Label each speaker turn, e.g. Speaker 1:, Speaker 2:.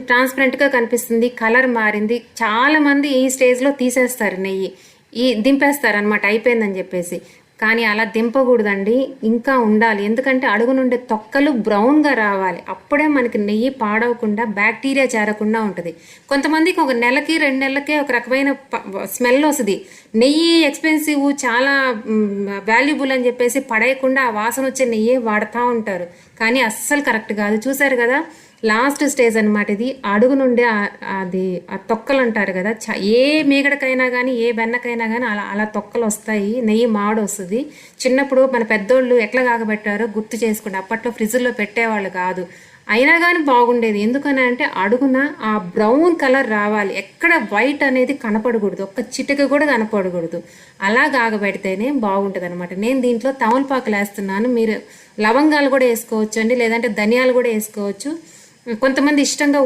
Speaker 1: ట్రాన్స్పరెంట్గా కనిపిస్తుంది, కలర్ మారింది. చాలామంది ఈ స్టేజ్లో తీసేస్తారు నెయ్యి, దింపేస్తారు అనమాట అయిపోయిందని చెప్పేసి. కానీ అలా దింపకూడదండి, ఇంకా ఉండాలి. ఎందుకంటే అడుగు నుండి తొక్కలు బ్రౌన్గా రావాలి, అప్పుడే మనకి నెయ్యి పాడవకుండా బ్యాక్టీరియా చేరకుండా ఉంటుంది. కొంతమందికి ఒక నెలకి 2 నెలలకే ఒక రకమైన స్మెల్ వస్తుంది. నెయ్యి ఎక్స్పెన్సివ్, చాలా వాల్యుబుల్ అని చెప్పేసి పడేయకుండా ఆ వాసన వచ్చే నెయ్యి వాడుతూ ఉంటారు. కానీ అస్సలు కరెక్ట్ కాదు. చూసారు కదా, లాస్ట్ స్టేజ్ అనమాట ఇది. అడుగు నుండి అది ఆ తొక్కలు అంటారు కదా, ఏ మీగడకైనా కానీ ఏ వెన్నకైనా కానీ అలా తొక్కలు వస్తాయి, నెయ్యి మాడు వస్తుంది. చిన్నప్పుడు మన పెద్దోళ్ళు ఎట్లా కాగబెట్టారో గుర్తు చేసుకుంటే, అప్పట్లో ఫ్రిడ్జ్లో పెట్టేవాళ్ళు కాదు, అయినా కానీ బాగుండేది. ఎందుకని అంటే అడుగున ఆ బ్రౌన్ కలర్ రావాలి, ఎక్కడ వైట్ అనేది కనపడకూడదు, ఒక్క చిటిక కూడా కనపడకూడదు. అలా కాగబెడితేనే బాగుంటుంది అనమాట. నేను దీంట్లో తమలపాకులు వేస్తున్నాను, మీరు లవంగాలు కూడా వేసుకోవచ్చు అండి, లేదంటే ధనియాలు కూడా వేసుకోవచ్చు. కొంతమంది ఇష్టంగా